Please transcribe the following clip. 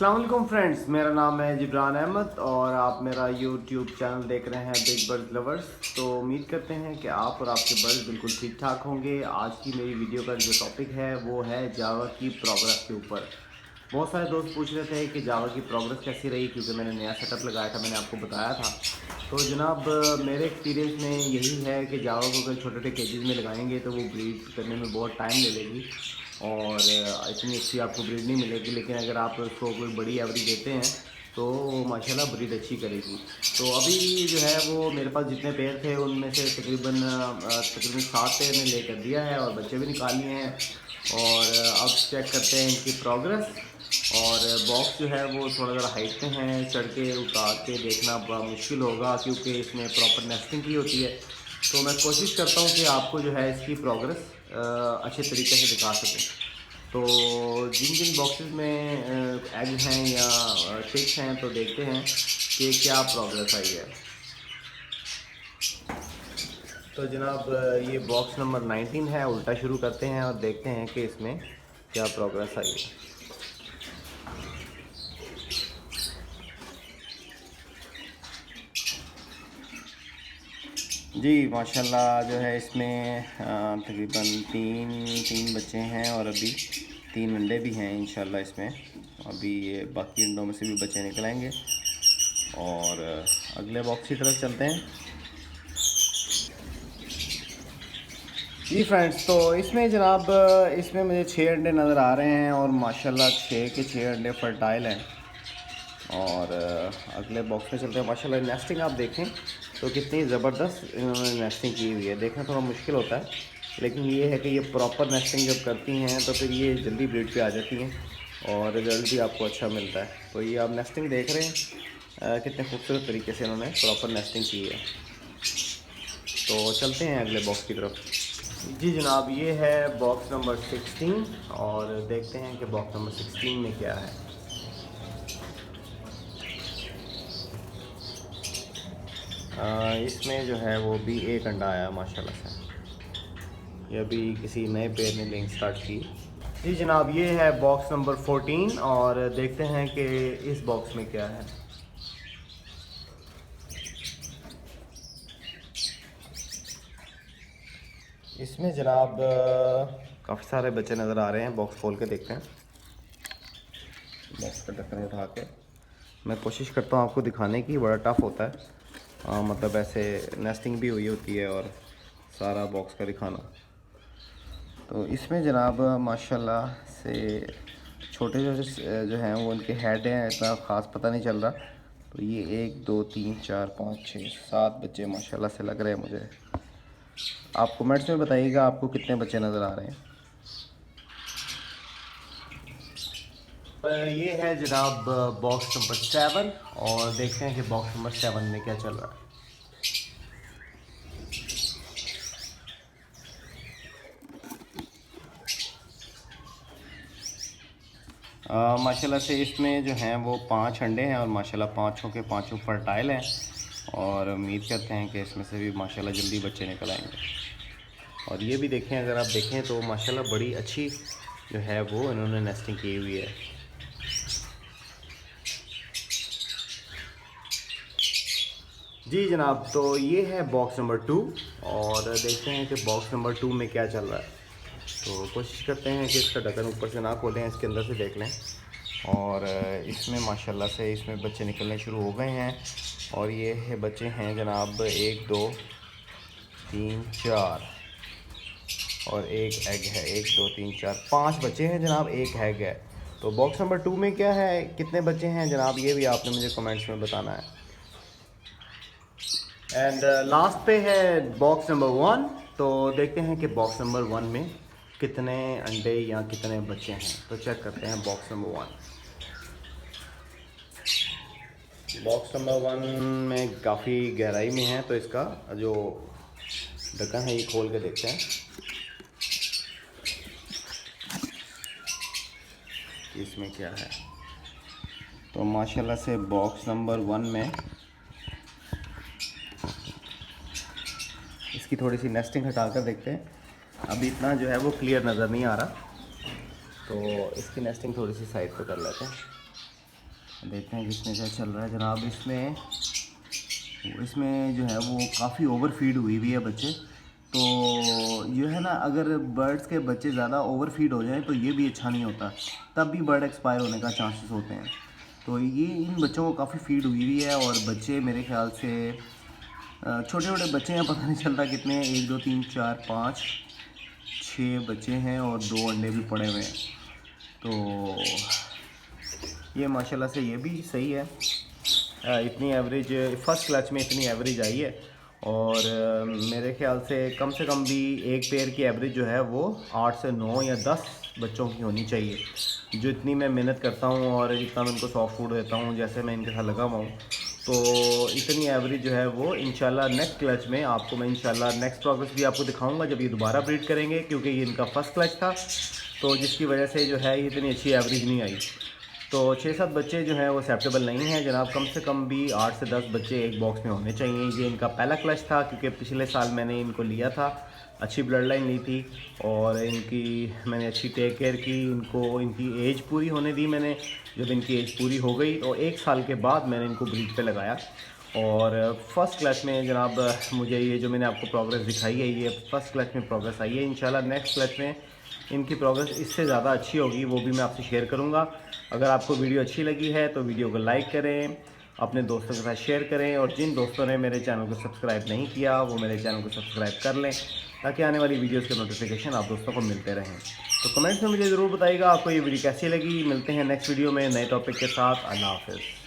अस्सलाम वालेकुम फ्रेंड्स, मेरा नाम है जिब्रान अहमद और आप मेरा यूट्यूब चैनल देख रहे हैं बिग बर्ड लवर्स। तो उम्मीद करते हैं कि आप और आपके बर्ड बिल्कुल ठीक ठाक होंगे। आज की मेरी वीडियो का जो टॉपिक है वो है जावा की प्रोग्रेस के ऊपर। बहुत सारे दोस्त पूछ रहे थे कि जावा की प्रोग्रेस कैसी रही, क्योंकि मैंने नया सेटअप लगाया था, मैंने आपको बताया था। तो जनाब मेरे एक्सपीरियंस में यही है कि जावा को अगर छोटे छोटे केजेस में लगाएंगे तो वो ब्रीड करने में बहुत टाइम ले लेगी और इतनी अच्छी आपको ब्रीड नहीं मिलेगी। लेकिन अगर आप उसको कोई बड़ी एवरेज देते हैं तो माशाल्लाह ब्रीड अच्छी करेगी। तो अभी जो है वो मेरे पास जितने पेयर थे उनमें से तकरीबन 7 पेयर ने ले कर दिया है और बच्चे भी निकाल लिए हैं। और अब चेक करते हैं इनकी प्रोग्रेस। और बॉक्स जो है वो थोड़ा ज़रा हाइट पे हैं, चढ़ के उतार के देखना बड़ा मुश्किल होगा क्योंकि इसमें प्रॉपर नेस्टिंग की होती है। तो मैं कोशिश करता हूँ कि आपको जो है इसकी प्रोग्रेस अच्छे तरीके से दिखा सकूँ। तो जिन जिन बॉक्सेस में एग हैं या चिक्स हैं तो देखते हैं कि क्या प्रोग्रेस आई है। तो जनाब ये बॉक्स नंबर 19 है, उल्टा शुरू करते हैं और देखते हैं कि इसमें क्या प्रोग्रेस आई है। जी माशाल्लाह जो है इसमें तकरीबन तीन बच्चे हैं और अभी 3 अंडे भी हैं इंशाल्लाह इसमें। अभी ये बाकी अंडों में से भी बच्चे निकल आएंगे और अगले बॉक्स की तरफ चलते हैं। जी फ्रेंड्स, तो इसमें जनाब इसमें मुझे 6 अंडे नज़र आ रहे हैं और माशाल्लाह 6 के 6 अंडे फर्टाइल हैं। और अगले बॉक्स में चलते हैं। माशाल्लाह नेस्टिंग आप देखें तो कितनी ज़बरदस्त इन्होंने नेस्टिंग की हुई है। देखना थोड़ा मुश्किल होता है, लेकिन ये है कि ये प्रॉपर नेस्टिंग जब करती हैं तो फिर ये जल्दी ब्रीड पे आ जाती हैं और रिज़ल्ट भी आपको अच्छा मिलता है। तो ये आप नेस्टिंग देख रहे हैं कितने खूबसूरत तरीके से इन्होंने प्रॉपर नेस्टिंग की है। तो चलते हैं अगले बॉक्स की तरफ। जी जनाब, ये है बॉक्स नंबर 16 और देखते हैं कि बॉक्स नंबर 16 में क्या है। इसमें जो है वो भी एक अंडा आया माशाल्लाह से। ये अभी किसी नए पेड़ ने लिंक स्टार्ट की। जी जनाब, ये है बॉक्स नंबर 14 और देखते हैं कि इस बॉक्स में क्या है। इसमें जनाब काफ़ी सारे बच्चे नज़र आ रहे हैं। बॉक्स खोल के देखते हैं। बॉक्स का ढक्कन उठा के मैं कोशिश करता हूँ आपको दिखाने की। बड़ा टफ़ होता है मतलब ऐसे नेस्टिंग भी हुई होती है और सारा बॉक्स का दिखाना। तो इसमें जनाब माशाल्लाह से छोटे छोटे जो हैं वो उनके हेड हैं, इतना ख़ास पता नहीं चल रहा। तो ये 1 2 3 4 5 6 7 बच्चे माशाल्लाह से लग रहे हैं मुझे। आप कमेंट्स में बताइएगा आपको कितने बच्चे नज़र आ रहे हैं। ये है जनाब बॉक्स नंबर 7 और देखते हैं कि बॉक्स नंबर 7 में क्या चल रहा है। माशाल्लाह से इसमें जो हैं वो 5 अंडे हैं और माशाल्लाह पाँचों के पाँचों फर्टाइल हैं और उम्मीद करते हैं कि इसमें से भी माशाल्लाह जल्दी बच्चे निकल आएंगे। और ये भी देखें, अगर आप देखें तो माशाल्लाह बड़ी अच्छी जो है वो इन्होंने नेस्टिंग की हुई है। जी जनाब, तो ये है बॉक्स नंबर 2 और देखते हैं कि बॉक्स नंबर 2 में क्या चल रहा है। तो कोशिश करते हैं कि इसका ढक्कन ऊपर से ना खोलें, इसके अंदर से देख लें। और इसमें माशाल्लाह से इसमें बच्चे निकलने शुरू हो गए हैं और ये है बच्चे हैं जनाब 1 2 3 4 और एक एग है। 1 2 3 4 5 बच्चे हैं जनाब, एक एग है। तो बॉक्स नंबर 2 में क्या है, कितने बच्चे हैं जनाब, ये भी आपने मुझे कमेंट्स में बताना है। एंड लास्ट पे है बॉक्स नंबर 1। तो देखते हैं कि बॉक्स नंबर 1 में कितने अंडे या कितने बच्चे हैं। तो चेक करते हैं बॉक्स नंबर 1। बॉक्स नंबर 1 में काफ़ी गहराई में है, तो इसका जो ढक्कन है ये खोल के देखते हैं कि इसमें क्या है। तो माशाल्लाह से बॉक्स नंबर 1 में इसकी थोड़ी सी नेस्टिंग हटा कर देखते हैं। अभी इतना जो है वो क्लियर नज़र नहीं आ रहा, तो इसकी नेस्टिंग थोड़ी सी साइड पे कर लेते हैं। देखते हैं किसमें क्या चल रहा है जनाब। इसमें जो है वो काफ़ी ओवर फीड हुई हुई है बच्चे। तो जो है ना, अगर बर्ड्स के बच्चे ज़्यादा ओवर फीड हो जाएं तो ये भी अच्छा नहीं होता, तब भी बर्ड एक्सपायर होने का चांसेस होते हैं। तो ये इन बच्चों को काफ़ी फीड हुई हुई है, और बच्चे मेरे ख्याल से छोटे छोटे बच्चे हैं, पता नहीं चलता कितने हैं, 1 2 3 4 5 6 बच्चे हैं और 2 अंडे भी पड़े हुए हैं। तो ये माशाल्लाह से ये भी सही है। इतनी एवरेज फर्स्ट क्लच में इतनी एवरेज आई है, और मेरे ख्याल से कम भी एक पेयर की एवरेज जो है वो 8 से 9 या 10 बच्चों की होनी चाहिए। जो इतनी मैं मेहनत करता हूँ और जितना मैं इनको सॉफ्ट फूड देता हूँ, जैसे मैं इनके साथ लगा हुआ हूँ, तो इतनी एवरेज जो है वो इंशाल्लाह नेक्स्ट क्लच में आपको मैं इंशाल्लाह नेक्स्ट प्रोग्रेस भी आपको दिखाऊंगा जब ये दोबारा ब्रीड करेंगे, क्योंकि ये इनका फर्स्ट क्लच था, तो जिसकी वजह से जो है ये इतनी अच्छी एवरेज नहीं आई। तो 6-7 बच्चे जो हैं वो एक्सेप्टेबल नहीं हैं जनाब। कम से कम भी 8 से 10 बच्चे एक बॉक्स में होने चाहिए। ये इनका पहला क्लच था, क्योंकि पिछले साल मैंने इनको लिया था, अच्छी ब्लड लाइन ली थी, और इनकी मैंने अच्छी टेक केयर की। इनको इनकी एज पूरी होने दी मैंने। जब इनकी एज पूरी हो गई तो 1 साल के बाद मैंने इनको ब्रीड पे लगाया, और फर्स्ट क्लच में जनाब मुझे ये जो मैंने आपको प्रोग्रेस दिखाई है, ये फर्स्ट क्लच में प्रोग्रेस आई है। इंशाल्लाह नेक्स्ट क्लच में इनकी प्रोग्रेस इससे ज़्यादा अच्छी होगी, वो भी मैं आपसे शेयर करूँगा। अगर आपको वीडियो अच्छी लगी है तो वीडियो को लाइक करें, अपने दोस्तों के साथ शेयर करें, और जिन दोस्तों ने मेरे चैनल को सब्सक्राइब नहीं किया वो मेरे चैनल को सब्सक्राइब कर लें, ताकि आने वाली वीडियोस के नोटिफिकेशन आप दोस्तों को मिलते रहें। तो कमेंट्स में मुझे ज़रूर बताइएगा आपको ये वीडियो कैसी लगी। मिलते हैं नेक्स्ट वीडियो में नए टॉपिक के साथ। अल्लाह हाफ़िज़।